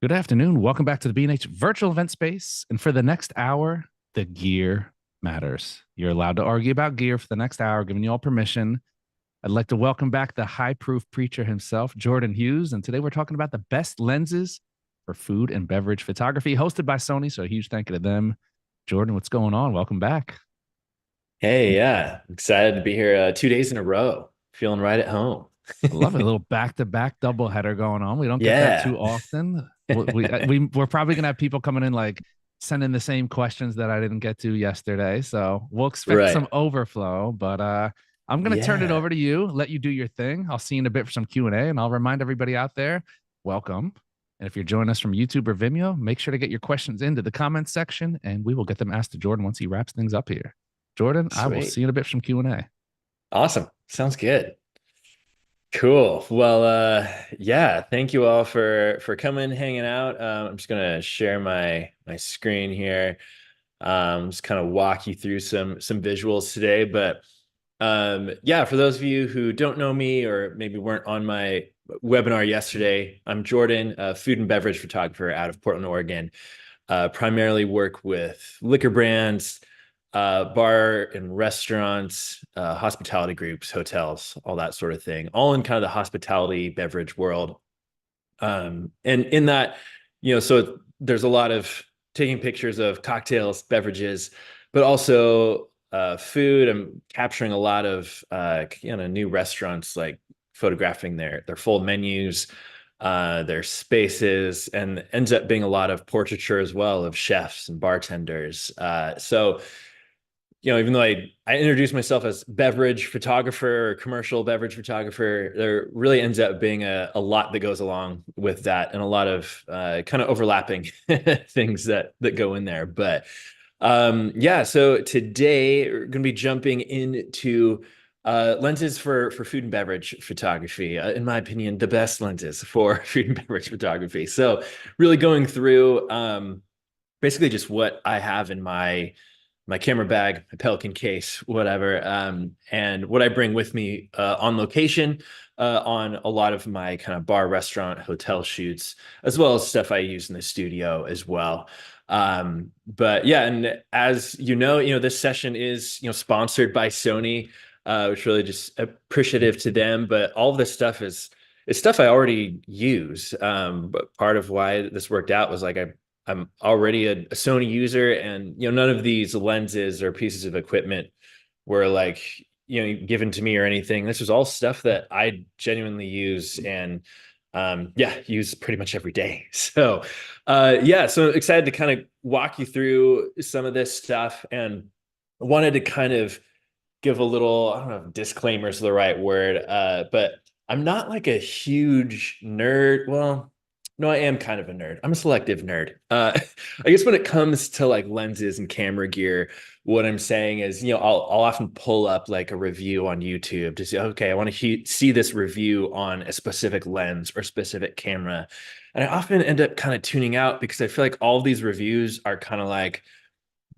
Good afternoon. Welcome back to the B&H virtual event space. And for the next hour, the gear matters. You're allowed to argue about gear for the next hour, giving you all permission. I'd like to welcome back the high proof preacher himself, Jordan Hughes. And today we're talking about the best lenses for food and beverage photography, hosted by Sony. So a huge thank you to them. Jordan, what's going on? Welcome back. Hey, yeah, excited to be here 2 days in a row. Feeling right at home. I love it. A little back-to-back doubleheader going on. We don't get that Yeah. too often. We're probably gonna have people coming in like sending the same questions that I didn't get to yesterday. So we'll expect some Right. overflow. But I'm gonna turn it Yeah. over to you. Let you do your thing. I'll see you in a bit for some Q&A, and I'll remind everybody out there, welcome. And if you're joining us from YouTube or Vimeo, make sure to get your questions into the comments section, and we will get them asked to Jordan once he wraps things up here. Jordan, I will see Sweet. you in a bit from Q&A. Awesome. Sounds good. Cool. Well, yeah, thank you all for coming, hanging out. I'm just gonna share my screen here. Just kind of walk you through some visuals today. But yeah, for those of you who don't know me or maybe weren't on my webinar yesterday, I'm Jordan, a food and beverage photographer out of Portland, Oregon. Primarily work with liquor brands, bar and restaurants, hospitality groups, hotels, all that sort of thing, all in kind of the hospitality beverage world. And in that, so there's a lot of taking pictures of cocktails, beverages, but also food. I'm capturing a lot of new restaurants, like photographing their full menus, their spaces, and ends up being a lot of portraiture as well of chefs and bartenders. So even though I introduce myself as beverage photographer or commercial beverage photographer, there really ends up being a lot that goes along with that and a lot of kind of overlapping things that go in there. But yeah, so today we're going to be jumping into lenses for food and beverage photography. In my opinion, the best lenses for food and beverage photography. So really going through basically just what I have in my camera bag, my Pelican case, whatever, and what I bring with me on location, on a lot of my kind of bar, restaurant, hotel shoots, as well as stuff I use in the studio as well. But yeah, and as this session is sponsored by Sony, which really just appreciative to them. But all of this stuff is stuff I already use. But part of why this worked out was like I'm already a Sony user, and none of these lenses or pieces of equipment were like given to me or anything. This was all stuff that I genuinely use and yeah, use pretty much every day. So yeah, so excited to kind of walk you through some of this stuff, and wanted to kind of give a little, I don't know if disclaimer is the right word, but I'm not like a huge nerd. Well, no, I am kind of a nerd. I'm a selective nerd. I guess when it comes to like lenses and camera gear, what I'm saying is, I'll often pull up like a review on YouTube to say, okay, I want to see this review on a specific lens or specific camera. And I often end up kind of tuning out because I feel like all these reviews are kind of like,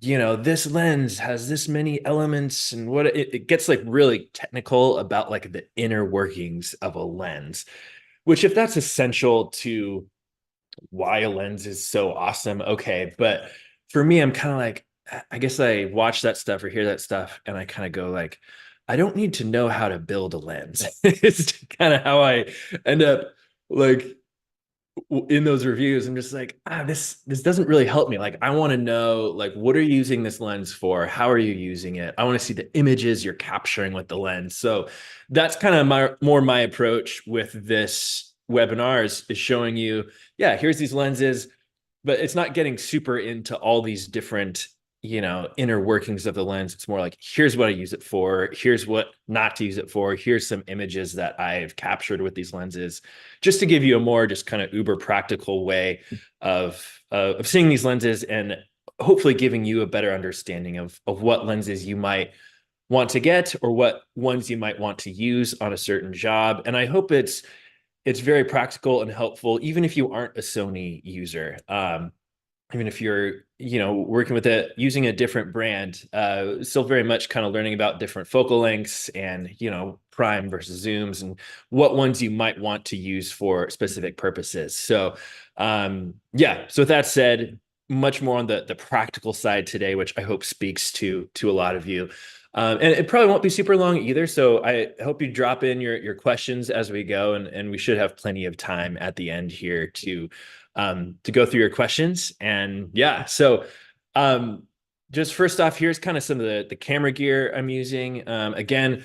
this lens has this many elements, and what it gets like really technical about like the inner workings of a lens, which if that's essential to why a lens is so awesome, okay. But for me, I'm kind of like, I guess I watch that stuff or hear that stuff and I kind of go like, I don't need to know how to build a lens. It's kind of how I end up like in those reviews. I'm just like, this doesn't really help me. Like, I want to know, like, what are you using this lens for? How are you using it? I want to see the images you're capturing with the lens. So that's kind of my approach with this webinar is showing you, yeah, here's these lenses, but it's not getting super into all these different inner workings of the lens. It's more like, here's what I use it for, here's what not to use it for, here's some images that I've captured with these lenses, just to give you a more just kind of uber practical way of seeing these lenses, and hopefully giving you a better understanding of what lenses you might want to get or what ones you might want to use on a certain job. And I hope it's very practical and helpful, even if you aren't a Sony user. Even if you're, working with using a different brand, still very much kind of learning about different focal lengths and, prime versus zooms and what ones you might want to use for specific purposes. So yeah, so with that said, much more on the practical side today, which I hope speaks to a lot of you. And it probably won't be super long either. So I hope you drop in your questions as we go, and we should have plenty of time at the end here to go through your questions. And yeah, so just first off, here's kind of some of the camera gear I'm using. Again,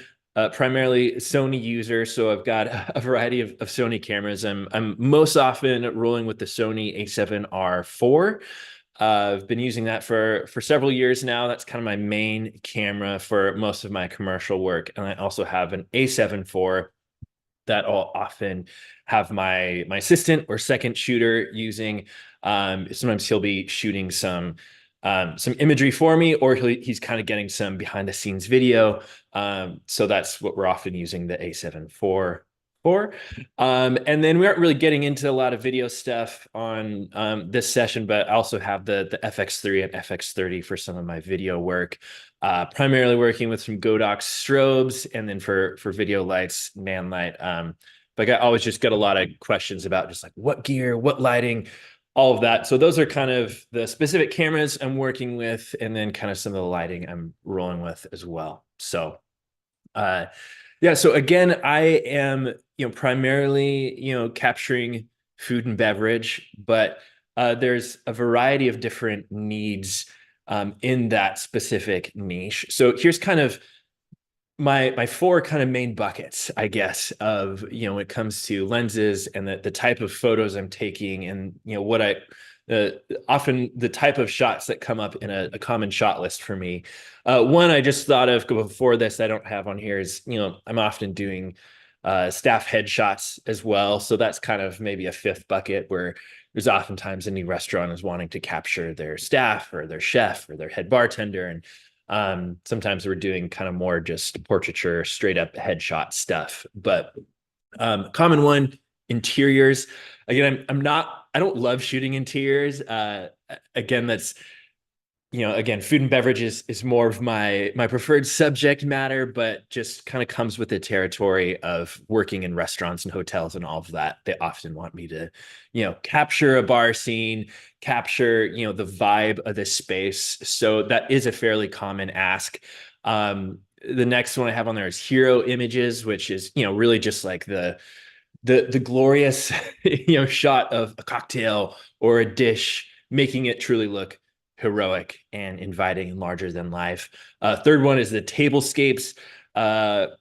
primarily Sony user, so I've got a variety of Sony cameras. I'm most often rolling with the Sony A7R4. I've been using that for several years now. That's kind of my main camera for most of my commercial work. And I also have an A7 IV that I'll often have my assistant or second shooter using. Sometimes he'll be shooting some imagery for me, or he's kind of getting some behind the scenes video. So that's what we're often using the A7 IV for. And then we aren't really getting into a lot of video stuff on this session, but I also have the FX3 and FX30 for some of my video work, primarily working with some Godox strobes, and then for video lights, man light. But I always just get a lot of questions about just like what gear, what lighting, all of that. So those are kind of the specific cameras I'm working with, and then kind of some of the lighting I'm rolling with as well. So yeah, so again, I am, primarily, capturing food and beverage, but there's a variety of different needs in that specific niche. So here's kind of my four kind of main buckets, I guess, of, when it comes to lenses and the type of photos I'm taking, and, what I often the type of shots that come up in a common shot list for me. One I just thought of before this, I don't have on here, is, I'm often doing staff headshots as well. So that's kind of maybe a fifth bucket, where there's oftentimes a new restaurant is wanting to capture their staff or their chef or their head bartender. And sometimes we're doing kind of more just portraiture, straight up headshot stuff. But common one, interiors. Again, I don't love shooting interiors. Again, that's, again, food and beverage is more of my preferred subject matter, but just kind of comes with the territory of working in restaurants and hotels and all of that. They often want me to, capture a bar scene, capture, the vibe of the space. So that is a fairly common ask. The next one I have on there is hero images, which is, really just like the glorious, shot of a cocktail or a dish, making it truly look heroic and inviting and larger than life. Third one is the tablescapes,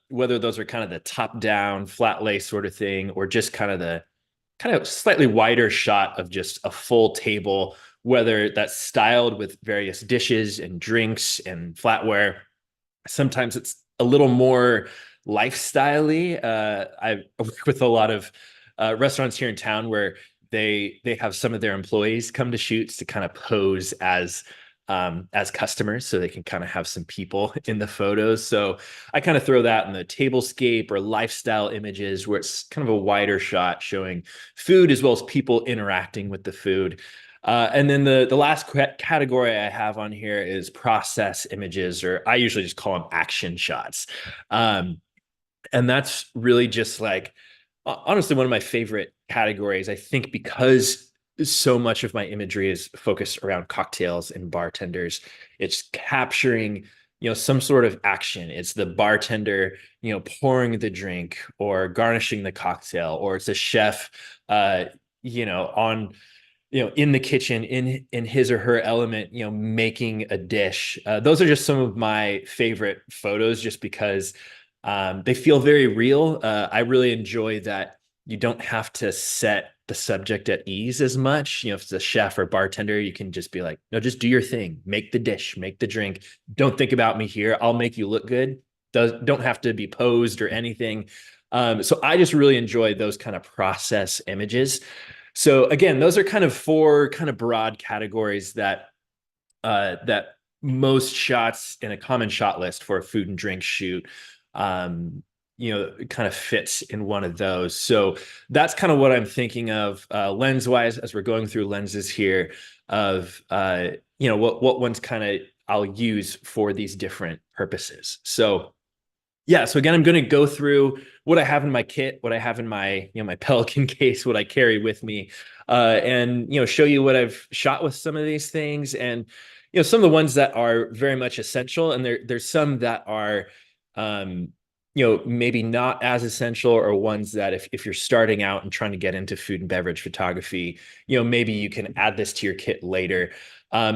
whether those are kind of the top down flat lay sort of thing, or just kind of slightly wider shot of just a full table, whether that's styled with various dishes and drinks and flatware. Sometimes it's a little more lifestyle-y. I work with a lot of restaurants here in town where they have some of their employees come to shoots to kind of pose as customers, so they can kind of have some people in the photos. So I kind of throw that in the tablescape or lifestyle images, where it's kind of a wider shot showing food as well as people interacting with the food. And then the last category I have on here is process images, or I usually just call them action shots. And that's really just like, honestly, one of my favorite categories, I think, because so much of my imagery is focused around cocktails and bartenders. It's capturing, some sort of action. It's the bartender, pouring the drink or garnishing the cocktail, or it's a chef, on, in the kitchen, in his or her element, making a dish. Those are just some of my favorite photos, just because they feel very real. I really enjoy that you don't have to set the subject at ease as much. If it's a chef or bartender, you can just be like, no, just do your thing, make the dish, make the drink. Don't think about me here. I'll make you look good. Don't have to be posed or anything. So I just really enjoy those kind of process images. So again, those are kind of four kind of broad categories that most shots in a common shot list for a food and drink shoot, kind of fits in one of those. So that's kind of what I'm thinking of lens wise, as we're going through lenses here, of what ones kind of I'll use for these different purposes. So Yeah. So again, I'm going to go through what I have in my kit, what I have in my, my Pelican case, what I carry with me, and, show you what I've shot with some of these things and, some of the ones that are very much essential. And there's some that are, um, maybe not as essential, or ones that if you're starting out and trying to get into food and beverage photography, maybe you can add this to your kit later.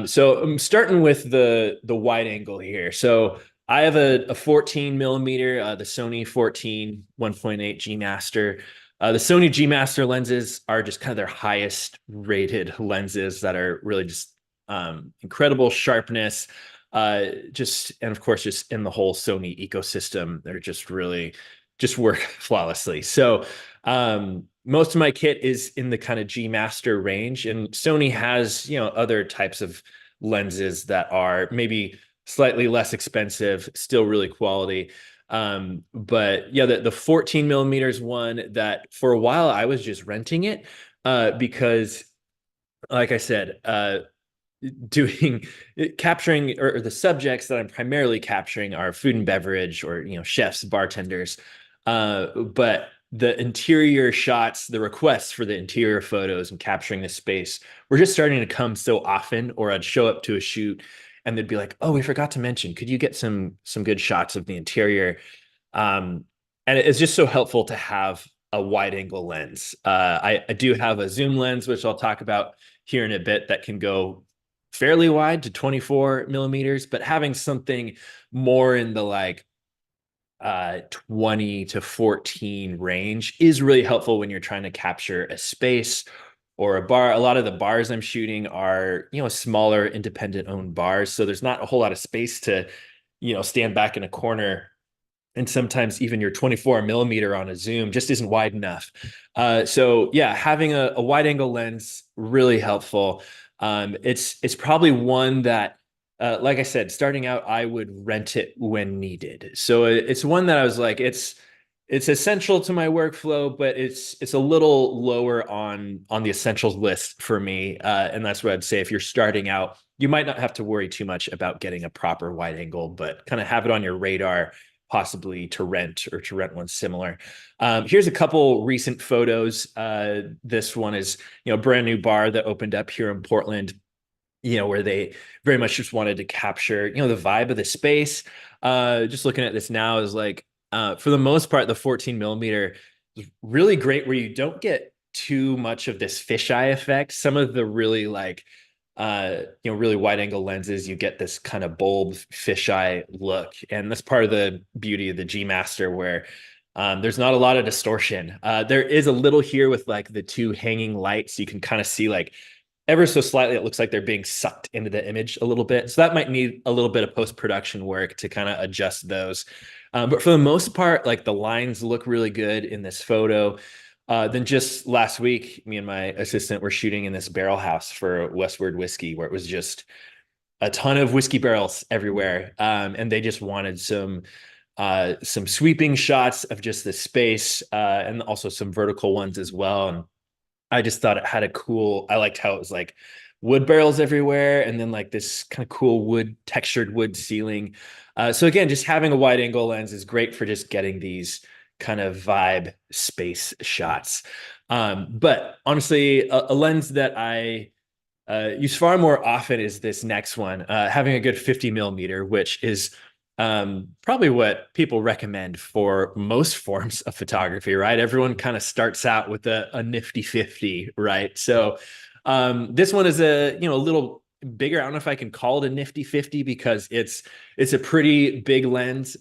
So I'm starting with the wide angle here. So I have a 14 millimeter, the Sony 14 1.8 G Master. The Sony G Master lenses are just kind of their highest rated lenses that are really just incredible sharpness. And of course, just in the whole Sony ecosystem, they're just really just work flawlessly. So most of my kit is in the kind of G Master range, and Sony has, other types of lenses that are maybe slightly less expensive, still really quality. But yeah, the 14 millimeters one, that for a while I was just renting it, because like I said, doing capturing, or the subjects that I'm primarily capturing are food and beverage, or chefs, bartenders, but the interior shots, the requests for the interior photos and capturing the space were just starting to come so often. Or I'd show up to a shoot and they'd be like, "Oh, we forgot to mention, could you get some good shots of the interior?" um, and it's just so helpful to have a wide angle lens. I do have a zoom lens, which I'll talk about here in a bit, that can go fairly wide to 24 millimeters, but having something more in the like 20 to 14 range is really helpful when you're trying to capture a space or a bar. A lot of the bars I'm shooting are, smaller independent owned bars. So there's not a whole lot of space to, stand back in a corner. And sometimes even your 24 millimeter on a zoom just isn't wide enough. So yeah, having a wide angle lens, really helpful. It's probably one that, like I said, starting out, I would rent it when needed. So it's one that I was like, it's essential to my workflow, but it's a little lower on the essentials list for me. And that's what I'd say. If you're starting out, you might not have to worry too much about getting a proper wide angle, but kind of have it on your radar, possibly to rent, or to rent one similar. Here's a couple recent photos. This one is, a brand new bar that opened up here in Portland, where they very much just wanted to capture, the vibe of the space. Just looking at this now is like, for the most part, the 14 millimeter is really great, where you don't get too much of this fisheye effect. Some of the really like, really wide angle lenses, you get this kind of bulb fisheye look. And that's part of the beauty of the G Master, where there's not a lot of distortion. There is a little here with like the two hanging lights. You can kind of see like ever so slightly, it looks like they're being sucked into the image a little bit. So that might need a little bit of post-production work to kind of adjust those. But for the most part, like the lines look really good in this photo. Then just last week, me and my assistant were shooting in this barrel house for Westward Whiskey, where it was just a ton of whiskey barrels everywhere. And they just wanted some sweeping shots of just the space, and also some vertical ones as well. And I just thought it had I liked how it was like wood barrels everywhere, and then like this kind of cool textured wood ceiling. So again, just having a wide angle lens is great for just getting these kind of vibe space shots. But honestly, a lens that I use far more often is this next one, having a good 50 millimeter, which is probably what people recommend for most forms of photography, right? Everyone kind of starts out with a nifty 50, right? So this one is a little bigger. I don't know if I can call it a nifty 50, because it's a pretty big lens.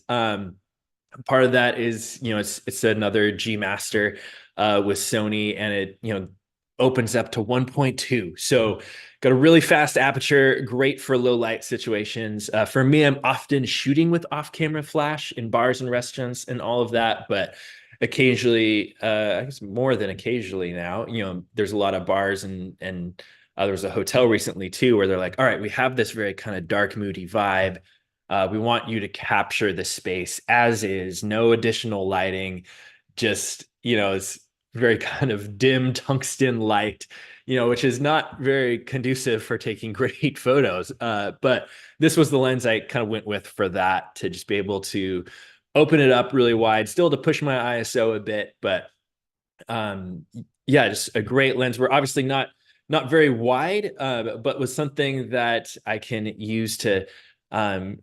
Part of that is, it's another G Master with Sony, and it opens up to 1.2. So got a really fast aperture, great for low light situations. For me, I'm often shooting with off-camera flash in bars and restaurants and all of that, but occasionally, I guess more than occasionally now, there's a lot of bars, and there was a hotel recently too, where they're like, all right, we have this very kind of dark, moody vibe. We want you to capture the space as is, no additional lighting, just, it's very kind of dim tungsten light, which is not very conducive for taking great photos. But this was the lens I kind of went with for that, to just be able to open it up really wide, still to push my ISO a bit, but um, yeah, just a great lens. We're obviously not very wide, but was something that I can use to, um,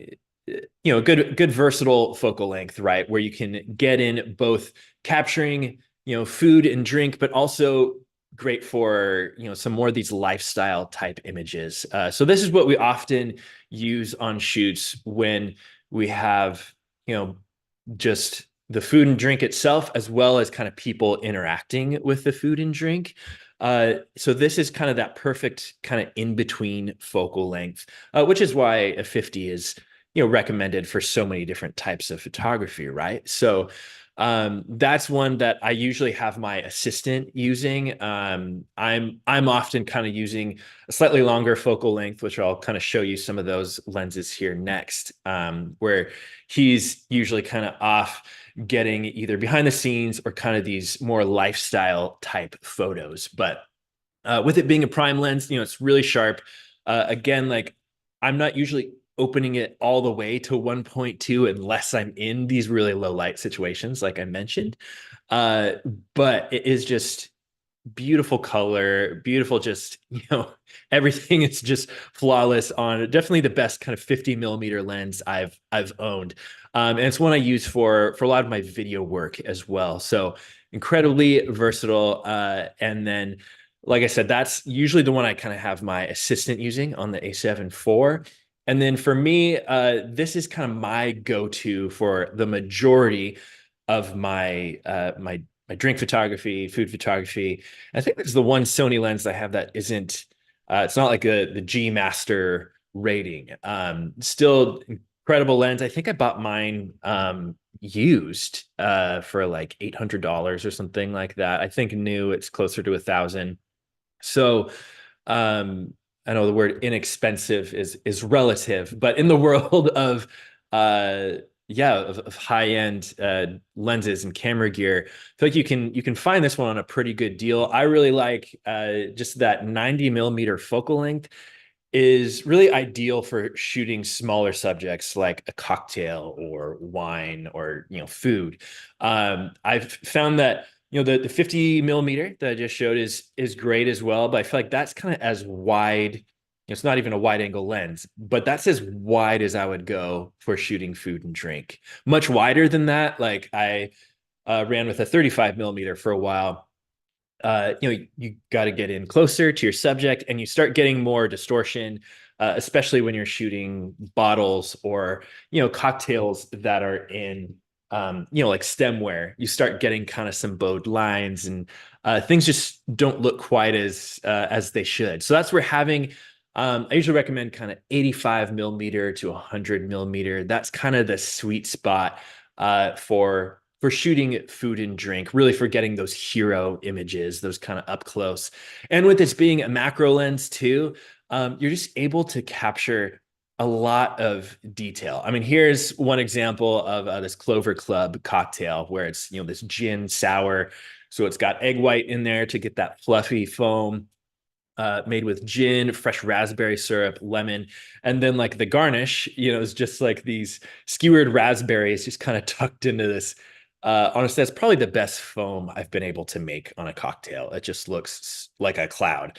good versatile focal length, right? Where you can get in both capturing, food and drink, but also great for, some more of these lifestyle type images. So this is what we often use on shoots when we have, just the food and drink itself, as well as kind of people interacting with the food and drink. So this is kind of that perfect kind of in between focal length, which is why a 50 is, recommended for so many different types of photography, right? So that's one that I usually have my assistant using. I'm often kind of using a slightly longer focal length, which I'll kind of show you some of those lenses here next, where he's usually kind of off getting either behind the scenes or kind of these more lifestyle type photos. But with it being a prime lens, it's really sharp. Again, like I'm not usually opening it all the way to 1.2 unless I'm in these really low light situations, like I mentioned. Uh, but it is just beautiful color, beautiful, just, everything is just flawless on it. Definitely the best kind of 50 millimeter lens I've owned. And it's one I use for a lot of my video work as well. So incredibly versatile. And then, like I said, that's usually the one I kind of have my assistant using on the A7 IV. And then for me, this is kind of my go-to for the majority of my drink photography, food photography. I think there's the one Sony lens I have that isn't. It's not like the G Master rating. Still incredible lens. I think I bought mine used for like $800 or something like that. I think new it's closer to 1,000. So I know the word inexpensive is relative, but in the world of of high end lenses and camera gear, I feel like you can find this one on a pretty good deal. I really like just that 90 millimeter focal length is really ideal for shooting smaller subjects like a cocktail or wine or food. I've found that the 50 millimeter that I just showed is great as well, but I feel like that's kind of as wide. It's not even a wide angle lens, but that's as wide as I would go for shooting food and drink. Much wider than that, like I ran with a 35 millimeter for a while. You got to get in closer to your subject and you start getting more distortion, especially when you're shooting bottles or, cocktails that are in, like stemware. You start getting kind of some bowed lines and things just don't look quite as they should. So that's where having, I usually recommend kind of 85 millimeter to 100 millimeter. That's kind of the sweet spot for shooting food and drink, really for getting those hero images, those kind of up close. And with this being a macro lens too, you're just able to capture a lot of detail. I mean, here's one example of this Clover Club cocktail where it's, this gin sour. So it's got egg white in there to get that fluffy foam. Made with gin, fresh raspberry syrup, lemon, and then like the garnish, is just like these skewered raspberries just kind of tucked into this. Honestly, that's probably the best foam I've been able to make on a cocktail. It just looks like a cloud.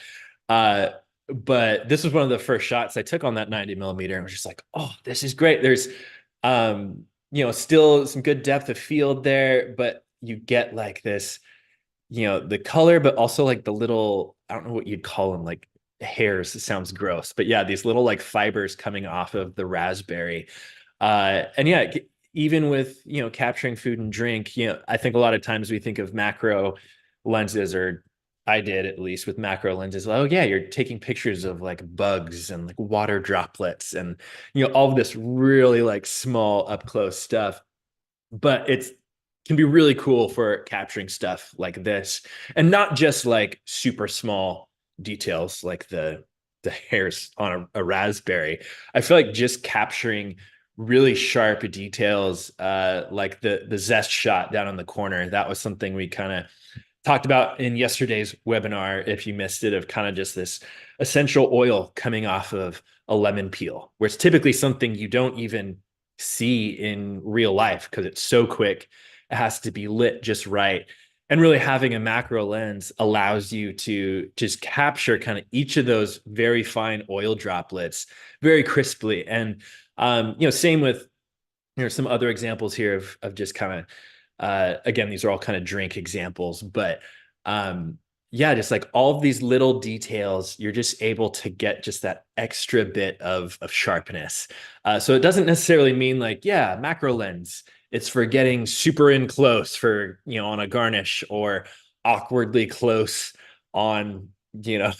Uh, but this was one of the first shots I took on that 90 millimeter. And I was just like, oh, this is great. There's, still some good depth of field there, but you get like this the color, but also like the little, I don't know what you'd call them, like hairs. It sounds gross, but yeah, these little like fibers coming off of the raspberry. And yeah, even with, capturing food and drink, I think a lot of times we think of macro lenses, or I did at least with macro lenses. Oh yeah, you're taking pictures of like bugs and like water droplets and, all of this really like small up close stuff. But it's can be really cool for capturing stuff like this, and not just like super small details like the hairs on a raspberry. I feel like just capturing really sharp details, like the zest shot down in the corner. That was something we kind of talked about in yesterday's webinar, if you missed it, of kind of just this essential oil coming off of a lemon peel, where it's typically something you don't even see in real life because it's so quick. It has to be lit just right. And really having a macro lens allows you to just capture kind of each of those very fine oil droplets very crisply. And same with some other examples here of just kind of again, these are all kind of drink examples, but um yeah, just like all of these little details, you're just able to get just that extra bit of sharpness. So it doesn't necessarily mean like, yeah, macro lens, it's for getting super in close for, on a garnish, or awkwardly close on, you know,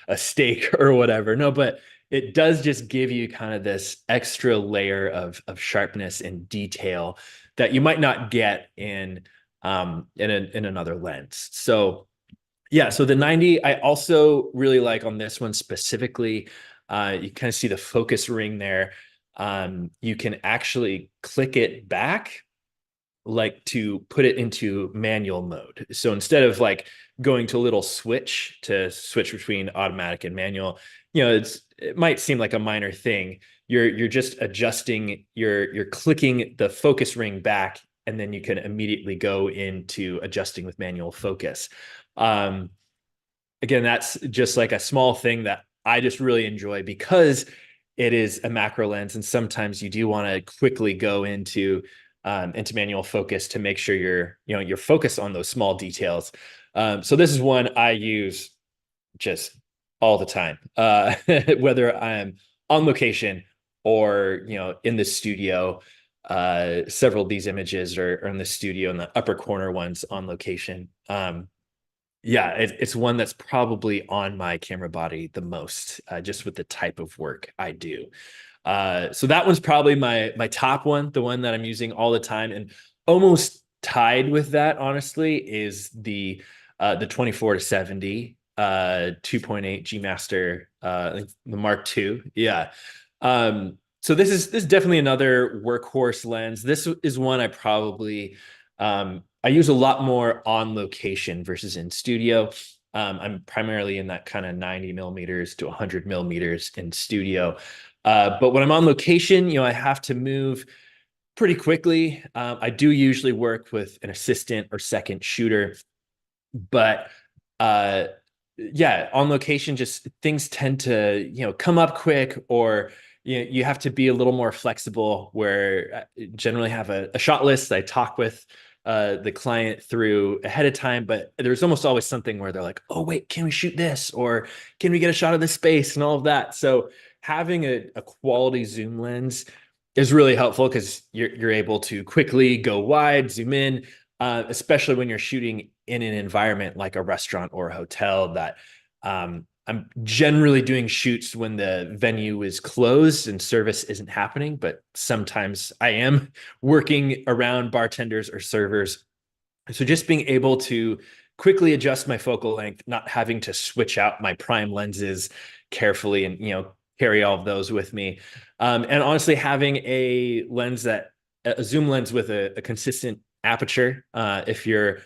a steak or whatever. No, but it does just give you kind of this extra layer of sharpness and detail that you might not get in another lens. So yeah, so the 90 I also really like on this one specifically. You kind of see the focus ring there. You can actually click it back, like to put it into manual mode. So instead of like going to a little switch to switch between automatic and manual, it might seem like a minor thing. You're just adjusting, you're clicking the focus ring back, and then you can immediately go into adjusting with manual focus. Um, Again, that's just like a small thing that I just really enjoy because it is a macro lens, and sometimes you do want to quickly go into manual focus to make sure you're focused on those small details. So this is one I use just all the time, whether I'm on location or in the studio. Several of these images are in the studio, in the upper corner ones on location. Yeah, it's one that's probably on my camera body the most, just with the type of work I do. So that one's probably my top one, the one that I'm using all the time, and almost tied with that, honestly, is the 24-70 2.8 G Master, the Mark II. Yeah. So this is definitely another workhorse lens. This is one I use a lot more on location versus in studio. I'm primarily in that kind of 90 millimeters to 100 millimeters in studio. But when I'm on location, I have to move pretty quickly. I do usually work with an assistant or second shooter, but uh, yeah, on location, just things tend to, come up quick, or you have to be a little more flexible, where I generally have a shot list I talk with the client through ahead of time, but there's almost always something where they're like, oh, wait, can we shoot this? Or can we get a shot of this space and all of that? So having a quality zoom lens is really helpful because you're able to quickly go wide, zoom in, especially when you're shooting in an environment like a restaurant or a hotel that I'm generally doing shoots when the venue is closed and service isn't happening, but sometimes I am working around bartenders or servers. So just being able to quickly adjust my focal length, not having to switch out my prime lenses carefully and, carry all of those with me. And honestly, having a zoom lens with a consistent aperture, if you're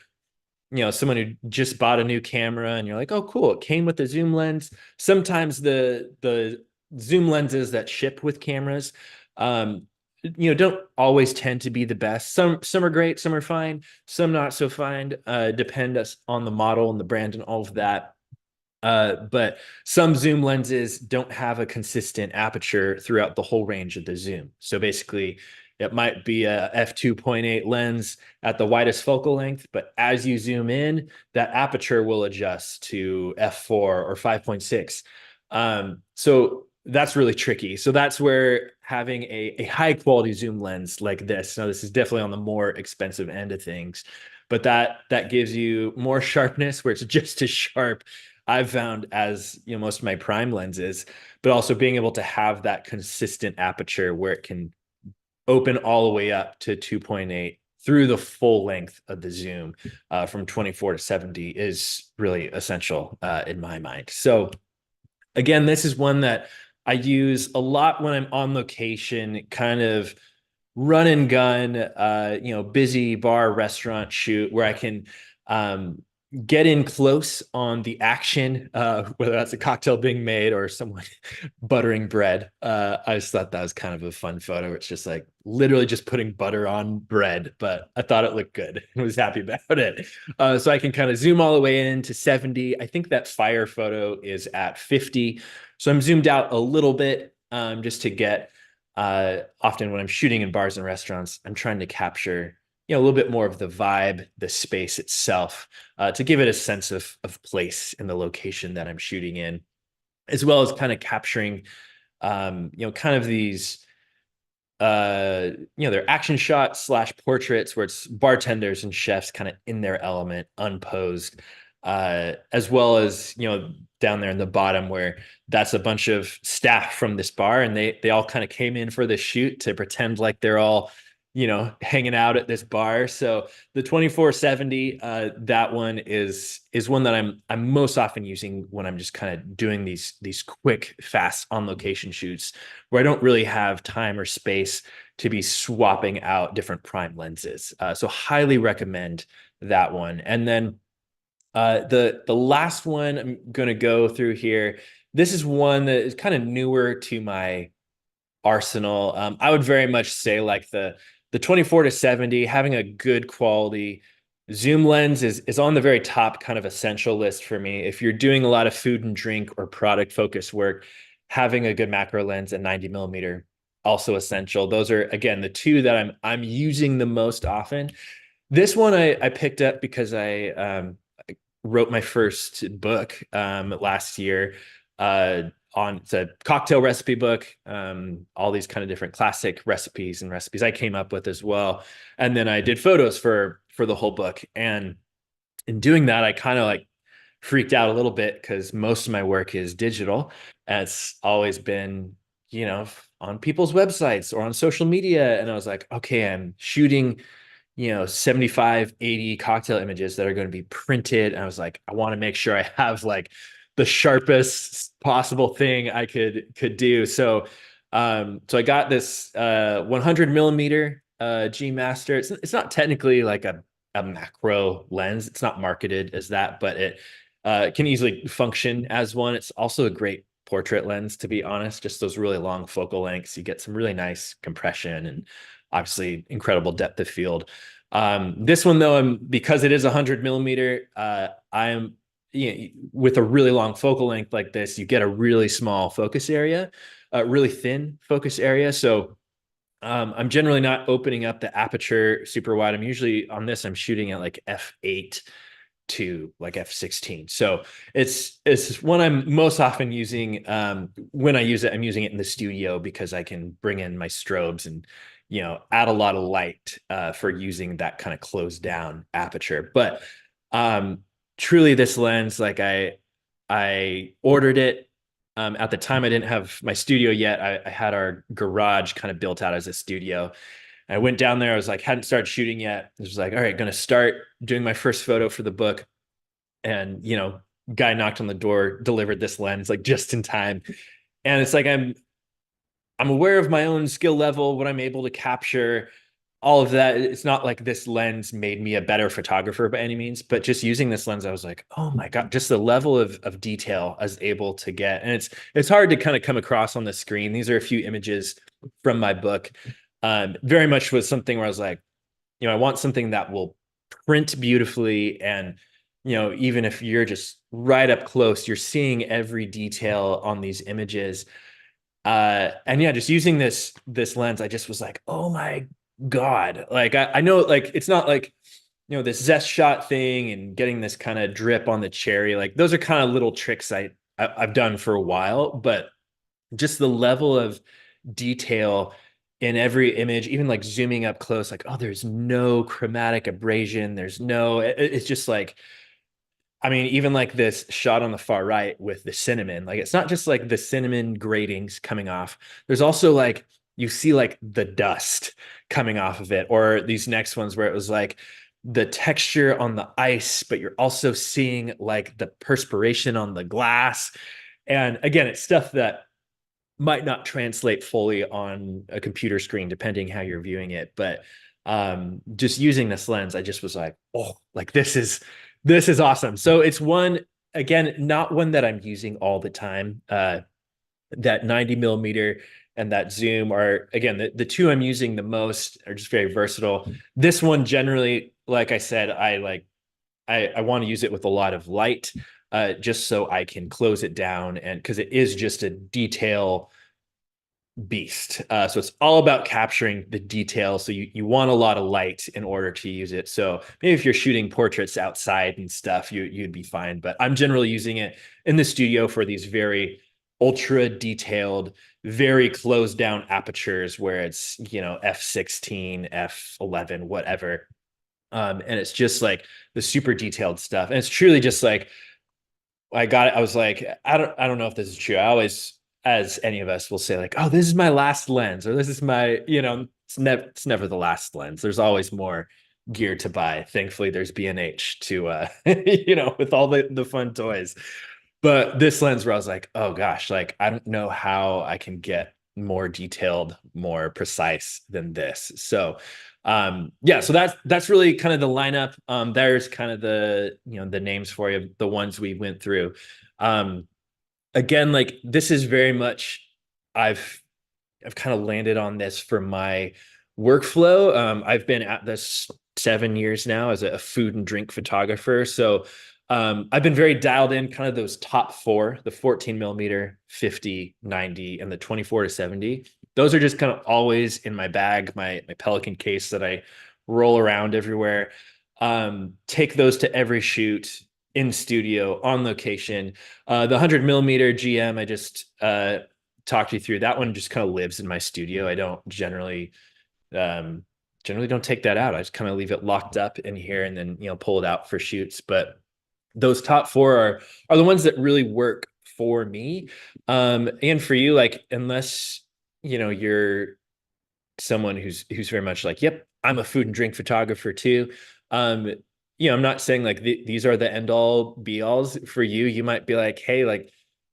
someone who just bought a new camera and you're like, oh, cool, it came with the zoom lens. Sometimes the zoom lenses that ship with cameras, don't always tend to be the best. Some are great, some are fine, some not so fine. Depend on the model and the brand and all of that. But some zoom lenses don't have a consistent aperture throughout the whole range of the zoom. So basically, it might be a f2.8 lens at the widest focal length, but as you zoom in, that aperture will adjust to f4 or 5.6. So that's really tricky. So that's where having a high quality zoom lens like this, now this is definitely on the more expensive end of things, but that gives you more sharpness, where it's just as sharp, I've found, as most of my prime lenses, but also being able to have that consistent aperture where it can open all the way up to 2.8 through the full length of the zoom, from 24-70 is really essential in my mind. So again, this is one that I use a lot when I'm on location, kind of run and gun, busy bar restaurant shoot, where I can get in close on the action, whether that's a cocktail being made or someone buttering bread. I just thought that was kind of a fun photo. It's just like literally just putting butter on bread, but I thought it looked good and was happy about it. So I can kind of zoom all the way in to 70. I think that fire photo is at 50. So I'm zoomed out a little bit, just to get, often when I'm shooting in bars and restaurants, I'm trying to capture, a little bit more of the vibe, the space itself, to give it a sense of place in the location that I'm shooting in, as well as kind of capturing, kind of these, they're action shots slash portraits where it's bartenders and chefs kind of in their element, unposed, as well as, down there in the bottom where that's a bunch of staff from this bar, and they all kind of came in for the shoot to pretend like they're all, hanging out at this bar. So the 2470, that one is one that I'm most often using when I'm just kind of doing these quick, fast on location shoots where I don't really have time or space to be swapping out different prime lenses. So highly recommend that one. And then the last one I'm going to go through here. This is one that is kind of newer to my arsenal. I would very much say like the 24 to 70, having a good quality zoom lens is on the very top kind of essential list for me. If you're doing a lot of food and drink or product focused work, having a good macro lens at 90 millimeter, also essential. Those are, again, the two that I'm using the most often. This one I picked up because I wrote my first book last year, on it's a cocktail recipe book, all these kind of different classic recipes and recipes I came up with as well. And then I did photos for the whole book. And in doing that, I kind of like freaked out a little bit because most of my work is digital. And it's always been, on people's websites or on social media. And I was like, okay, I'm shooting 75, 80 cocktail images that are going to be printed. And I was like, I want to make sure I have like the sharpest possible thing I could do. So I got this 100 millimeter G Master. It's not technically like a macro lens. It's not marketed as that, but it can easily function as one. It's also a great portrait lens, to be honest. Just those really long focal lengths. You get some really nice compression and obviously incredible depth of field. This one though, because it is 100 millimeter, I am, with a really long focal length like this, you get a really small focus area, a really thin focus area. So I'm generally not opening up the aperture super wide. I'm usually on this, I'm shooting at like f8 to like f16. So it's one I'm most often using. When I use it, I'm using it in the studio because I can bring in my strobes and add a lot of light for using that kind of closed down aperture. But truly, this lens, like I ordered it. At the time, I didn't have my studio yet. I had our garage kind of built out as a studio. I went down there. I was like, hadn't started shooting yet. I was like, all right, going to start doing my first photo for the book. And, guy knocked on the door, delivered this lens like just in time. And it's like, I'm aware of my own skill level, what I'm able to capture, all of that. It's not like this lens made me a better photographer by any means, but just using this lens, I was like, oh my God, just the level of detail I was able to get. And it's hard to kind of come across on the screen. These are a few images from my book. Very much was something where I was like, I want something that will print beautifully. And, even if you're just right up close, you're seeing every detail on these images. And yeah, just using this lens, I just was like, oh my God. Like, I know, like, it's not like, this zest shot thing and getting this kind of drip on the cherry. Like, those are kind of little tricks I've done for a while, but just the level of detail in every image, even like zooming up close, like, oh, there's no chromatic abrasion. It's just like, I mean, even like this shot on the far right with the cinnamon, like it's not just like the cinnamon gratings coming off. There's also like, you see like the dust coming off of it, or these next ones where it was like the texture on the ice, but you're also seeing like the perspiration on the glass. And again, it's stuff that might not translate fully on a computer screen, depending how you're viewing it. But just using this lens, I just was like, oh, like this is This is awesome. So it's one, again, not one that I'm using all the time. That 90 millimeter and that zoom are, again, the two I'm using the most are just very versatile. This one generally, like I said, I want to use it with a lot of light, just so I can close it down, and because it is just a detail beast. So it's all about capturing the detail. So you want a lot of light in order to use it. So maybe if you're shooting portraits outside and stuff, you'd be fine. But I'm generally using it in the studio for these very ultra detailed, very closed down apertures where it's, f16, f11, whatever. And it's just like the super detailed stuff. And it's truly just like I got it. I was like, I don't know if this is true. I always, as any of us will say, like, oh, this is my last lens, or this is my, it's never the last lens. There's always more gear to buy. Thankfully, there's B&H to, with all the fun toys. But this lens where I was like, oh gosh, like I don't know how I can get more detailed, more precise than this. So yeah, so that's really kind of the lineup. There's kind of the names for you, the ones we went through. Again, like this is very much I've kind of landed on this for my workflow. I've been at this 7 years now as a food and drink photographer. So I've been very dialed in kind of those top four, the 14 millimeter, 50, 90, and the 24 to 70. Those are just kind of always in my bag, my Pelican case that I roll around everywhere. Take those to every shoot in studio, on location. The 100 millimeter GM, I just talked you through. That one just kind of lives in my studio. I don't generally don't take that out. I just kind of leave it locked up in here and then, pull it out for shoots. But those top four are the ones that really work for me. And for you, like, unless, you're someone who's very much like, yep, I'm a food and drink photographer too. I'm not saying like these are the end all be alls for you. You might be like, hey, like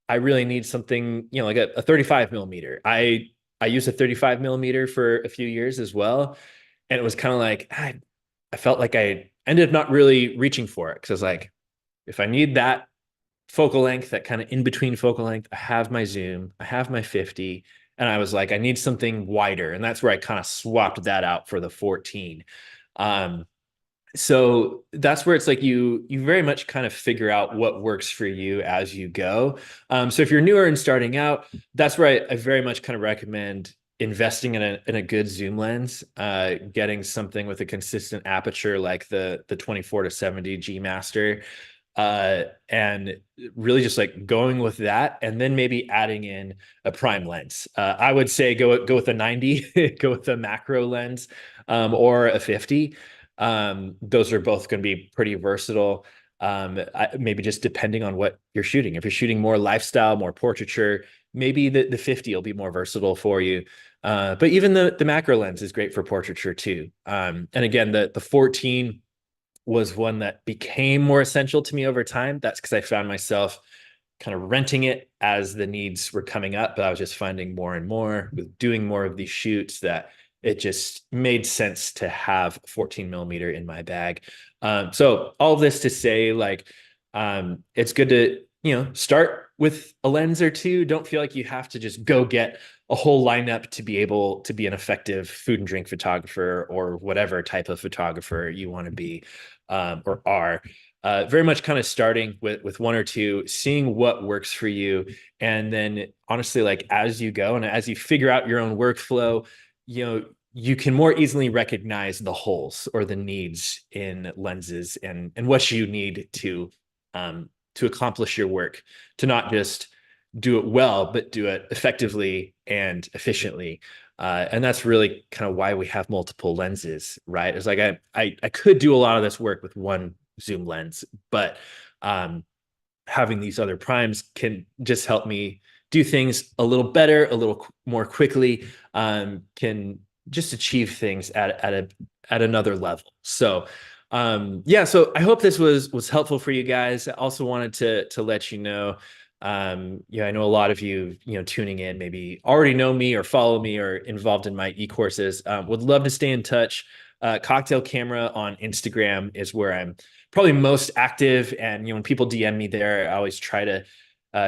I really need something, like a 35 millimeter. I used a 35 millimeter for a few years as well. And it was kind of like, I felt like I ended up not really reaching for it. Cause I was like, if I need that focal length, that kind of in between focal length, I have my zoom, I have my 50. And I was like, I need something wider. And that's where I kind of swapped that out for the 14. So that's where it's like you very much kind of figure out what works for you as you go. So if you're newer and starting out, that's where I very much kind of recommend investing in a good zoom lens, getting something with a consistent aperture like the 24 to 70 G Master, and really just like going with that, and then maybe adding in a prime lens. I would say go with a 90, go with a macro lens, or a 50. Those are both going to be pretty versatile. Maybe just depending on what you're shooting. If you're shooting more lifestyle, more portraiture, maybe the 50 will be more versatile for you. But even the macro lens is great for portraiture too. And again, the 14 was one that became more essential to me over time. That's because I found myself kind of renting it as the needs were coming up, but I was just finding more and more with doing more of these shoots that it just made sense to have 14 millimeter in my bag. So all of this to say, like, it's good to, start with a lens or two. Don't feel like you have to just go get a whole lineup to be able to be an effective food and drink photographer or whatever type of photographer you want to be, or are. Very much kind of starting with one or two, seeing what works for you. And then honestly, like as you go and as you figure out your own workflow, you can more easily recognize the holes or the needs in lenses and what you need to accomplish your work, to not just do it well, but do it effectively and efficiently. And that's really kind of why we have multiple lenses, right? It's like I could do a lot of this work with one zoom lens, but having these other primes can just help me do things a little better, a little more quickly, can just achieve things at another level. So yeah, so I hope this was helpful for you guys. I also wanted to let you know, I know a lot of you, tuning in maybe already know me or follow me or involved in my e-courses. Would love to stay in touch. Cocktail Camera on Instagram is where I'm probably most active. And when people DM me there, I always try to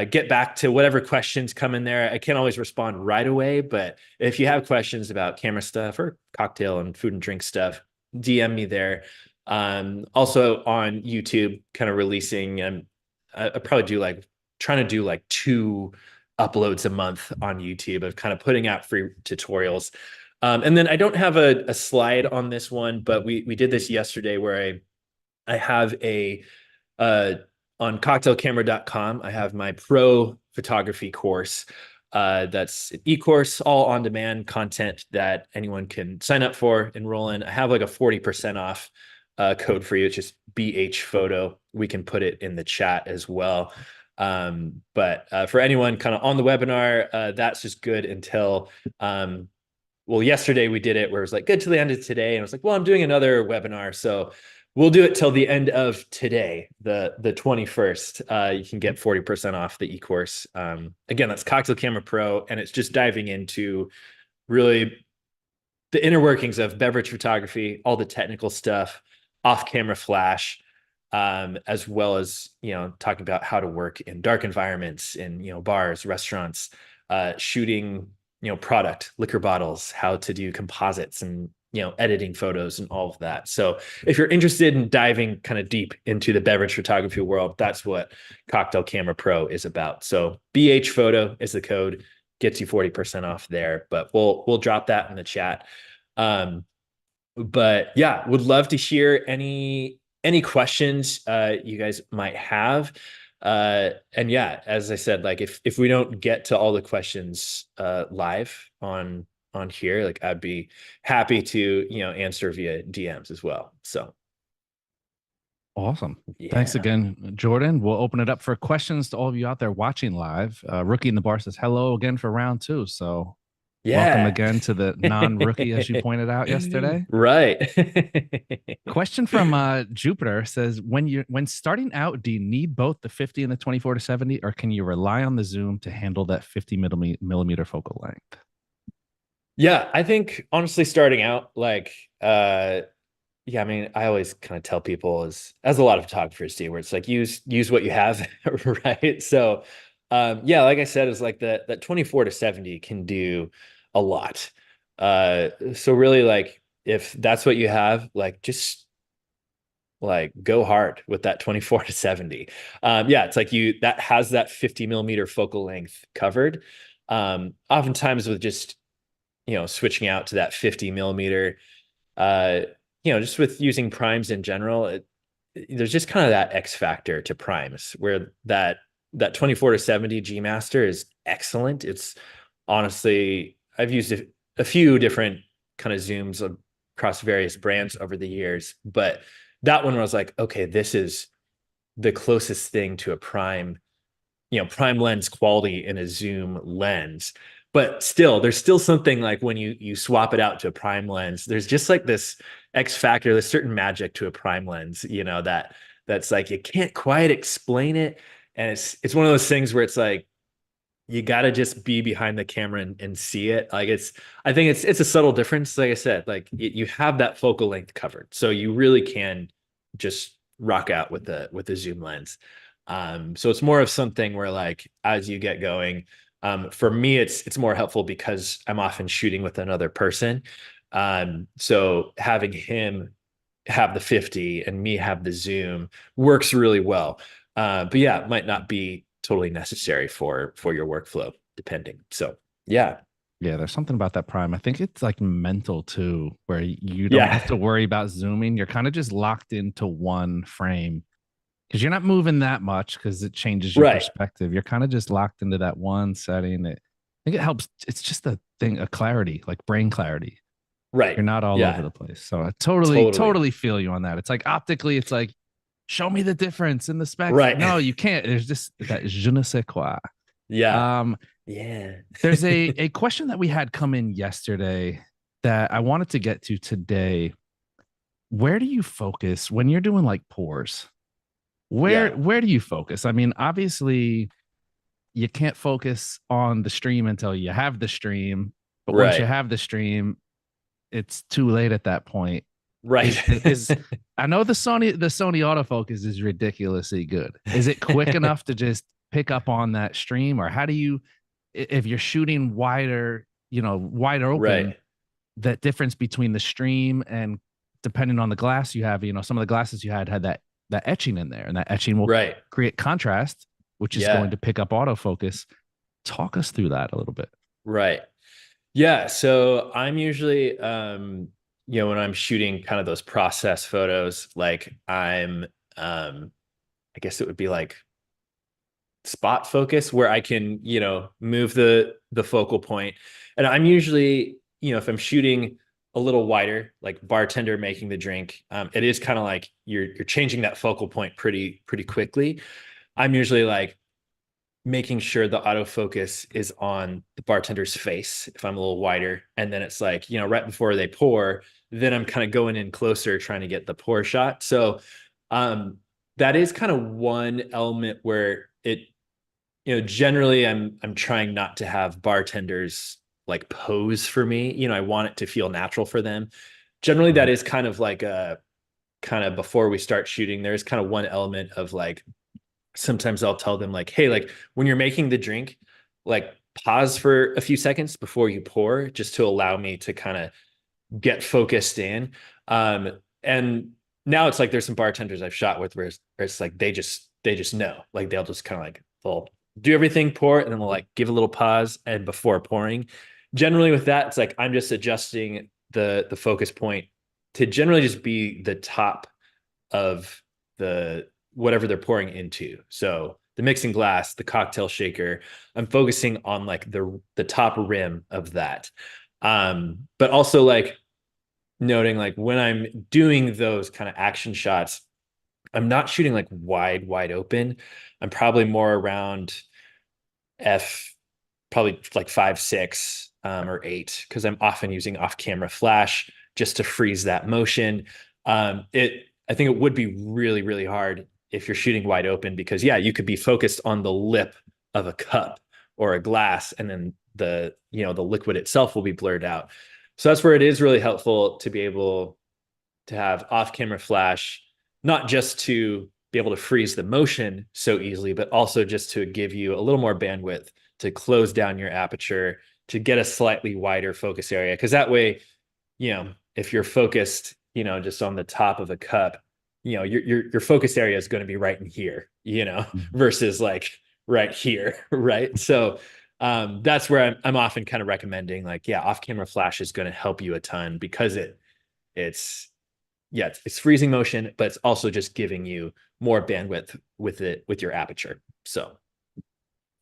get back to whatever questions come in there. I can't always respond right away, but if you have questions about camera stuff or cocktail and food and drink stuff, DM me there. Also on YouTube, kind of releasing, I probably do like trying to do like 2 uploads a month on YouTube of kind of putting out free tutorials. And then I don't have a slide on this one, but we did this yesterday where I have uh, on cocktailcamera.com, I have my pro photography course. That's an e-course, all on-demand content that anyone can sign up for, enroll in. I have like a 40% off code for you. It's just BH photo. We can put it in the chat as well. But for anyone kind of on the webinar, that's just good until well, yesterday we did it where it was like good till the end of today. And I was like, well, I'm doing another webinar. So we'll do it till the end of today, the 21st. You can get 40% off the e-course. Again, that's Cocktail Camera Pro, and it's just diving into really the inner workings of beverage photography, all the technical stuff, off-camera flash, as well as talking about how to work in dark environments, in bars, restaurants, shooting product, liquor bottles, how to do composites and editing photos and all of that. So if you're interested in diving kind of deep into the beverage photography world, that's what Cocktail Camera Pro is about. So BH photo is the code, gets you 40% off there, but we'll drop that in the chat. But yeah, would love to hear any questions you guys might have. And yeah, as I said, like if we don't get to all the questions live on here, like I'd be happy to answer via DMs as well. So awesome. yeah. Thanks again, Jordan. We'll open it up for questions to all of you out there watching live. Rookie in the Bar says hello again for round 2. So welcome again to the non-rookie, as you pointed out yesterday. Right. Question from Jupiter says, when starting out, do you need both the 50 and the 24-70, or can you rely on the zoom to handle that 50 millimeter focal length? Yeah, I think honestly, starting out, like yeah, I mean, I always kind of tell people as a lot of photographers do, where it's like use what you have, right? So yeah, like I said, it's like that 24-70 can do a lot. So really, like if that's what you have, like just like go hard with that 24-70. Yeah, it's like that has that 50 millimeter focal length covered. Oftentimes with just switching out to that 50 millimeter, just with using primes in general, there's just kind of that X factor to primes where that 24-70 G Master is excellent. It's honestly, I've used a few different kind of zooms across various brands over the years, but that one was like, okay, this is the closest thing to a prime lens quality in a zoom lens. But still, there's still something like when you swap it out to a prime lens, there's just like this X factor, there's certain magic to a prime lens, that's like you can't quite explain it. And it's one of those things where it's like you got to just be behind the camera and see it. Like I think it's a subtle difference. Like I said, like you have that focal length covered, so you really can just rock out with the zoom lens. So it's more of something where like as you get going, for me it's more helpful because I'm often shooting with another person. So having him have the 50 and me have the zoom works really well. But yeah, it might not be totally necessary for your workflow, depending. So yeah. Yeah, there's something about that prime. I think it's like mental too, where you don't have to worry about zooming. You're kind of just locked into one frame because you're not moving that much because it changes your perspective. You're kind of just locked into that one setting. I think it helps. It's just a thing, a clarity, like brain clarity. Right. You're not all over the place. So I totally feel you on that. It's like optically, it's like, show me the difference in the specs. Right. No, you can't. There's just that je ne sais quoi. Yeah. Yeah. There's a question that we had come in yesterday that I wanted to get to today. Where do you focus when you're doing like pours? Where do you focus? I mean, obviously you can't focus on the stream until you have the stream, but once you have the stream, it's too late at that point. Right. Is I know the Sony autofocus is ridiculously good. Is it quick enough to just pick up on that stream, or how do you, if you're shooting wider, wider open, Right. that difference between the stream and depending on the glass you have, some of the glasses you had that etching in there, and that etching will Right. create contrast, which is going Yeah. to pick up autofocus. Talk us through that a little bit. Right. Yeah. So I'm usually, when I'm shooting kind of those process photos, like I guess it would be like spot focus where I can, move the focal point. And I'm usually, if I'm shooting a little wider, like bartender making the drink, it is kind of like you're changing that focal point pretty quickly. I'm usually like making sure the autofocus is on the bartender's face if I'm a little wider. And then it's like, right before they pour, then I'm kind of going in closer trying to get the pour shot. So um that is kind of one element where generally I'm trying not to have bartenders like pose for me. I want it to feel natural for them. Generally, that is kind of like a kind of before we start shooting, there's kind of one element of like sometimes I'll tell them like, hey, like when you're making the drink, like pause for a few seconds before you pour, just to allow me to kind of get focused in. And now it's like there's some bartenders I've shot with where it's like they just know, like they'll just kind of like they'll do everything, pour, and then they'll like give a little pause and before pouring. Generally with that, it's like I'm just adjusting the focus point to generally just be the top of the whatever they're pouring into. So the mixing glass, the cocktail shaker, I'm focusing on like the top rim of that. But also like noting like when I'm doing those kind of action shots, I'm not shooting like wide open. I'm probably more around f probably like 5 6 or 8 because I'm often using off camera flash just to freeze that motion. It I think it would be really hard if you're shooting wide open because yeah, you could be focused on the lip of a cup or a glass, and then the liquid itself will be blurred out. So that's where it is really helpful to be able to have off camera flash, not just to be able to freeze the motion so easily, but also just to give you a little more bandwidth to close down your aperture to get a slightly wider focus area. Because that way, if you're focused, just on the top of a cup, your focus area is going to be right in here, Mhm. versus like right here, right? So that's where I'm often kind of recommending like, yeah, off camera flash is going to help you a ton because it's yeah, it's freezing motion, but it's also just giving you more bandwidth with your aperture. So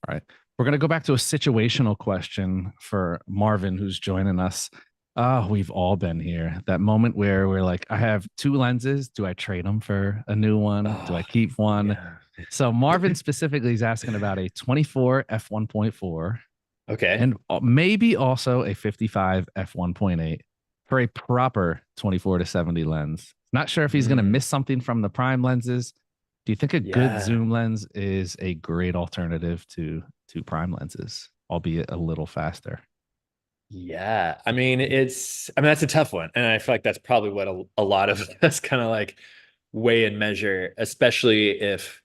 All right. We're going to go back to a situational question for Marvin, who's joining us. We've all been here. That moment where we're like, I have two lenses. Do I trade them for a new one? Do I keep one? yeah. So Marvin specifically is asking about a 24 f1.4 Okay. and maybe also a 55 f1.8 for a proper 24 to 70 lens. Not sure if he's going to Mm, miss something from the prime lenses. Do you think a good yeah. zoom lens is a great alternative to prime lenses, albeit a little faster? Yeah. That's a tough one. And I feel like that's probably what a lot of us kind of like weigh and measure, especially if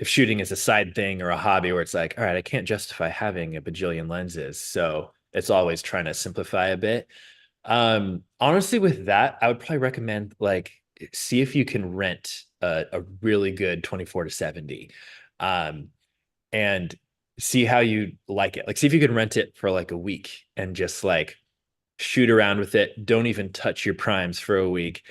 shooting is a side thing or a hobby where it's like, all right, I can't justify having a bajillion lenses. So it's always trying to simplify a bit. Honestly, with that, I would probably recommend like see if you can rent a really good 24 to 70. Um, and see how you like it. Like see if you can rent it for like a week and just like shoot around with it. Don't even touch your primes for a week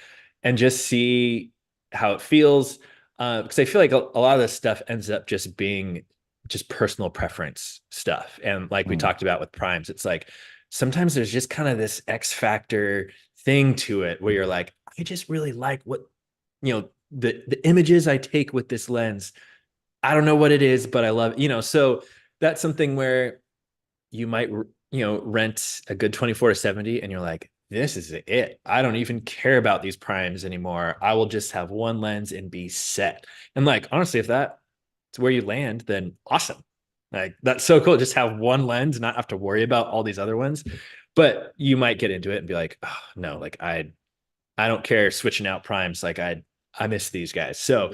and just see how it feels. Because I feel like a lot of this stuff ends up just being just personal preference stuff. And like we Mm. talked about with primes, it's like sometimes there's just kind of this X factor thing to it where you're like, I just really like what, the images I take with this lens. I don't know what it is, but I love it. So that's something where you might, rent a good 24 to 70 and you're like, this is it. I don't even care about these primes anymore. I will just have one lens and be set. And like, honestly, if that's where you land, then awesome. Like that's so cool. Just have one lens and not have to worry about all these other ones. But you might get into it and be like, oh no, like I don't care switching out primes. Like I miss these guys. So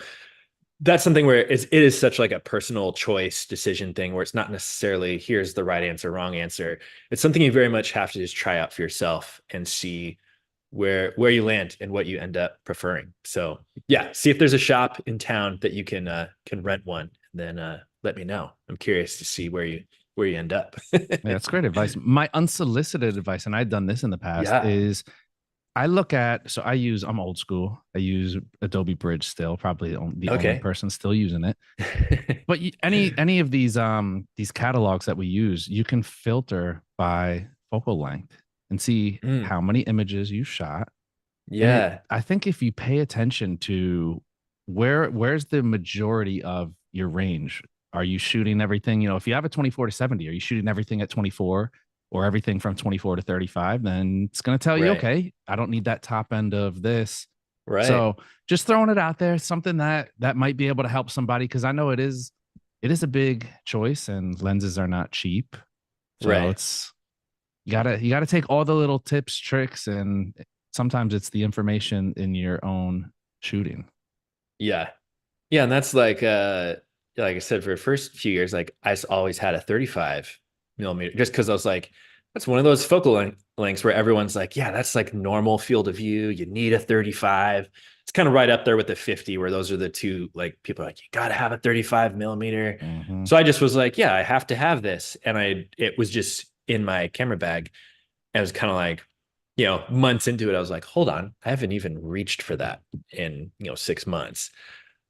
that's something where it is such like a personal choice decision thing where it's not necessarily here's the right answer, wrong answer. It's something you very much have to just try out for yourself and see where you land and what you end up preferring. So yeah, see if there's a shop in town that you can rent one, and then let me know. I'm curious to see where you end up. Yeah, that's great advice. My unsolicited advice, and I've done this in the past, Yeah. is so I'm old school. I use Adobe Bridge still, probably the only Okay. person still using it. But any of these catalogs that we use, you can filter by focal length and see Mm, how many images you shot. And yeah. I think if you pay attention to where's the majority of your range, are you shooting everything? If you have a 24 to 70, are you shooting everything at 24 or everything from 24 to 35? Then it's going to tell you, Right. okay, I don't need that top end of this. Right. So just throwing it out there, something that might be able to help somebody, because I know it is a big choice and lenses are not cheap. So Right. it's you gotta take all the little tips, tricks, and sometimes it's the information in your own shooting. Yeah. Yeah, and that's like I said, for the first few years, like always had a 35 millimeter, just because I was like, that's one of those focal lengths where everyone's like, yeah, that's like normal field of view. You need a 35. It's kind of right up there with the 50, where those are the two, like people are like, you gotta have a 35 millimeter. Mm-hmm. So I just was like, yeah, I have to have this. And it was just in my camera bag. And it was kind of like, months into it, I was like, hold on, I haven't even reached for that in, 6 months.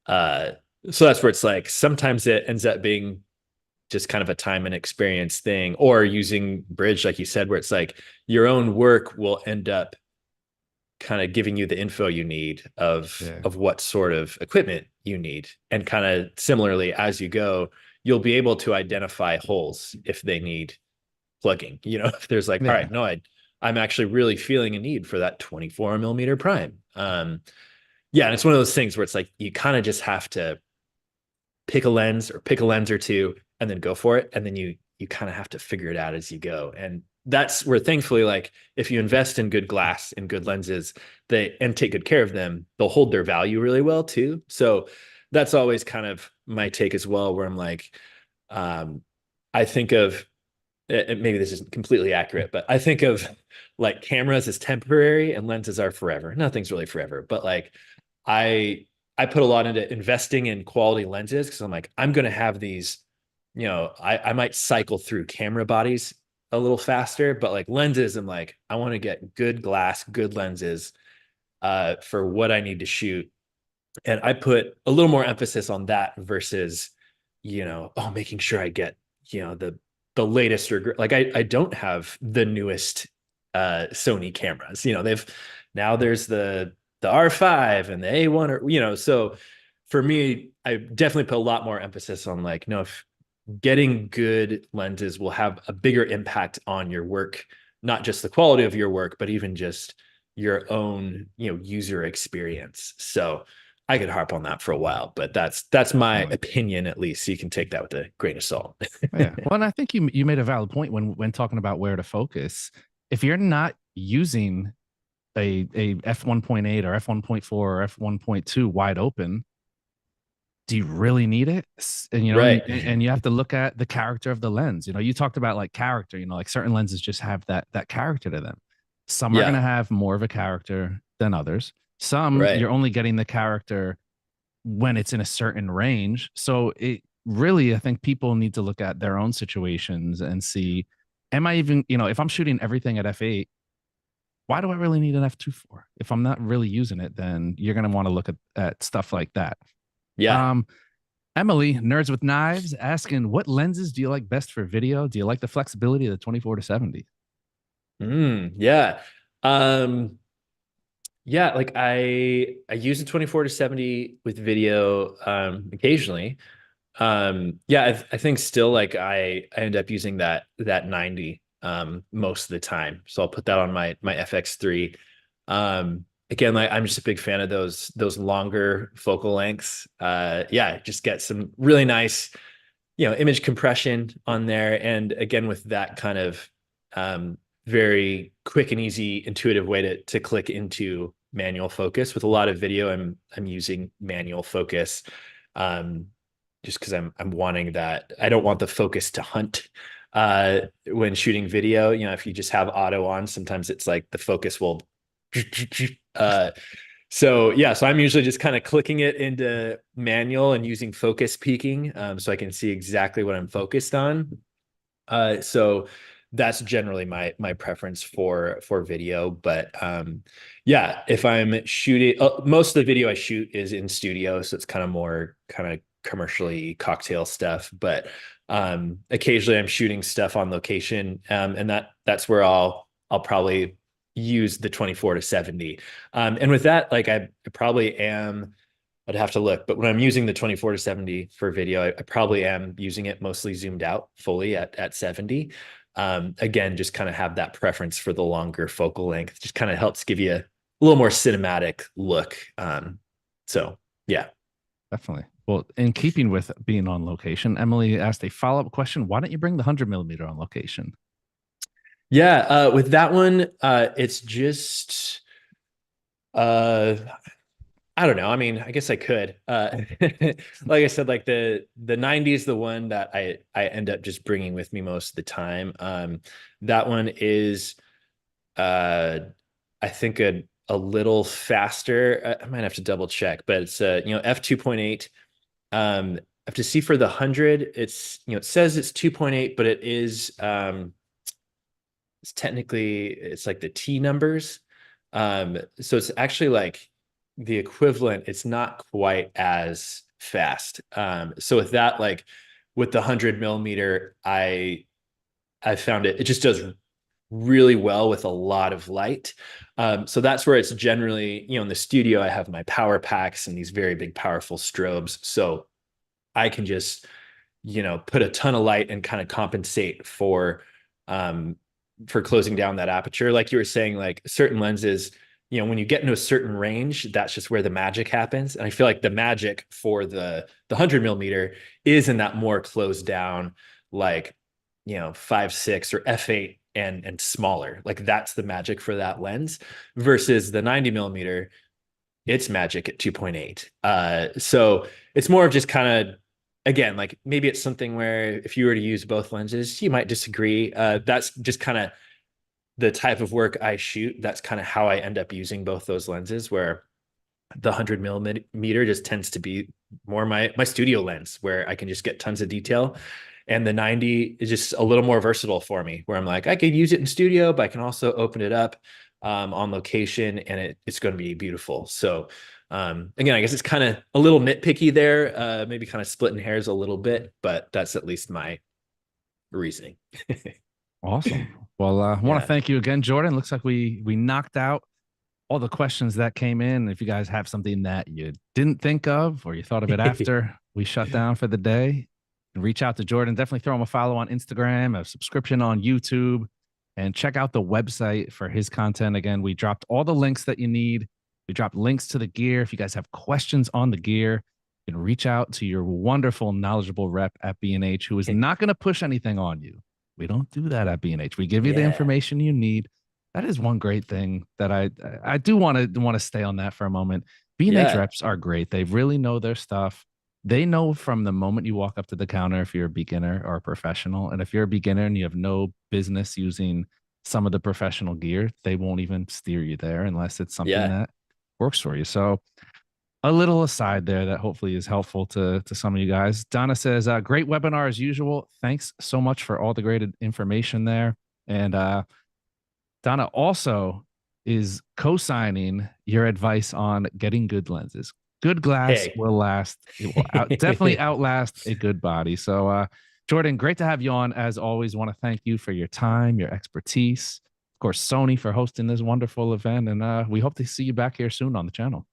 Uh, so that's where it's like sometimes it ends up being just kind of a time and experience thing, or using Bridge, like you said, where it's like your own work will end up kind of giving you the info you need of Yeah. of what sort of equipment you need. And kind of similarly, as you go, you'll be able to identify holes if they need plugging. If there's like, all Yeah. right, no, I'm actually really feeling a need for that 24 millimeter prime. Yeah, and it's one of those things where it's like you kind of just have to pick a lens or pick a lens or two and then go for it, and then you kind of have to figure it out as you go. And that's where, thankfully, like if you invest in good glass and good lenses, they and take good care of them, they'll hold their value really well too. So that's always kind of my take as well, where I'm like, um I think of, maybe this isn't completely accurate, but I think of like cameras as temporary and lenses are forever. Nothing's really forever, but like I I put a lot into investing in quality lenses, because I'm like, I'm gonna have these, I might cycle through camera bodies a little faster, but like lenses, I'm like, I want to get good glass, good lenses for what I need to shoot. And I put a little more emphasis on that versus, making sure I get, the latest, or like I don't have the newest Sony cameras. They've now there's the R5 and the A1, or so for me, I definitely put a lot more emphasis on like, no, if getting good lenses will have a bigger impact on your work, not just the quality of your work, but even just your own, user experience. So I could harp on that for a while, but that's my Definitely. opinion, at least. So you can take that with a grain of salt. Yeah. Well, and I think you made a valid point when talking about where to focus. If you're not using a f1.8 or f1.4 or f1.2 wide open, do you really need it? And Right. and you have to look at the character of the lens. You talked about like character. Like certain lenses just have that character to them. Some are going to Yeah. have more of a character than others. Some Right. you're only getting the character when it's in a certain range. So it really, I think people need to look at their own situations and see, am I even, if I'm shooting everything at f8, why do I really need an f2 for? If I'm not really using it, then you're going to want to look at stuff like that. Yeah. Um, Emily, Nerds with Knives, asking, what lenses do you like best for video? Do you like the flexibility of the 24 to 70? Yeah. Um, yeah, like I use the 24 to 70 with video occasionally. Yeah, I think still like I end up using that 90 most of the time. So I'll put that on my FX3. Again, like I'm just a big fan of those longer focal lengths. Yeah, just get some really nice, image compression on there. And again, with that kind of very quick and easy, intuitive way to click into manual focus. With a lot of video, I'm using manual focus, um, just because I'm wanting that. I don't want the focus to hunt when shooting video. You know, if you just have auto on, sometimes it's like the focus will. So yeah, so I'm usually just kind of clicking it into manual and using focus peaking, so I can see exactly what I'm focused on. So that's generally my preference for video. But yeah, if I'm shooting, most of the video I shoot is in studio, so it's kind of more kind of commercially cocktail stuff. But occasionally I'm shooting stuff on location, and that's where I'll probably use the 24 to 70. And with that, like I probably am. I'd have to look, but when I'm using the 24 to 70 for video, I probably am using it mostly zoomed out fully at 70. Again, just kind of have that preference for the longer focal length. Just kind of helps give you a little more cinematic look. So yeah. Definitely. Well, in keeping with being on location, Emily asked a follow-up question. Why don't you bring the 100mm on location? Yeah, with that one, it's just I don't know. I mean, I guess I could. Like I said, like the 90 is the one that I end up just bringing with me most of the time. That one is I think a little faster. I might have to double check, but it's f2.8. I have to see for the 100. It's it says it's 2.8, but it is it's technically it's like the T numbers. So it's actually like the equivalent. It's not quite as fast. So with that, like with the 100mm, I found it just does really well with a lot of light. So that's where it's generally, in the studio, I have my power packs and these very big, powerful strobes. So I can just, put a ton of light and kind of compensate for closing down that aperture. Like you were saying, like certain lenses, when you get into a certain range, that's just where the magic happens. And I feel like the magic for the 100mm is in that more closed down, like, 5.6 or f8 and smaller. Like that's the magic for that lens versus the 90mm, it's magic at 2.8. So it's more of just kind of, again, like maybe it's something where if you were to use both lenses, you might disagree. That's just kind of the type of work I shoot. That's kind of how I end up using both those lenses, where the 100mm just tends to be more my studio lens, where I can just get tons of detail. And the 90 is just a little more versatile for me, where I'm like, I could use it in studio, but I can also open it up on location, and it's going to be beautiful. So again, I guess it's kind of a little nitpicky there, maybe kind of splitting hairs a little bit, but that's at least my reasoning. Awesome. Well, I want to thank you again, Jordan. Looks like we knocked out all the questions that came in. If you guys have something that you didn't think of or you thought of it after we shut down for the day, reach out to Jordan. Definitely throw him a follow on Instagram, a subscription on YouTube, and check out the website for his content. Again, we dropped all the links that you need. We dropped links to the gear. If you guys have questions on the gear, you can reach out to your wonderful, knowledgeable rep at B&H, who is not going to push anything on you. We don't do that at B&H. We give you the information you need. That is one great thing that I do want to stay on that for a moment. B&H reps are great. They really know their stuff. They know from the moment you walk up to the counter if you're a beginner or a professional. And if you're a beginner and you have no business using some of the professional gear, they won't even steer you there unless it's something that works for you. So a little aside there that hopefully is helpful to some of you guys. Donna says, great webinar as usual. Thanks so much for all the great information there. And Donna also is co-signing your advice on getting good lenses. Good glass will last. It will definitely outlast a good body. So, Jordan, great to have you on. As always, want to thank you for your time, your expertise. Of course, Sony for hosting this wonderful event. And we hope to see you back here soon on the channel.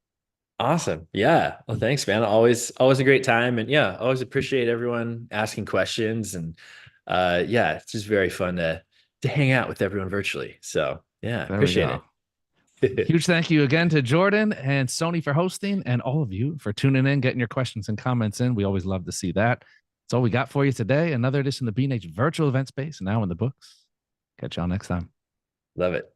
Awesome. Yeah. Well, thanks, man. Always a great time. And yeah, always appreciate everyone asking questions. And it's just very fun to hang out with everyone virtually. So yeah, appreciate it. Huge thank you again to Jordan and Sony for hosting, and all of you for tuning in, getting your questions and comments in. We always love to see that. That's all we got for you today. Another edition of the B&H Virtual Event Space, now in the books. Catch y'all next time. Love it.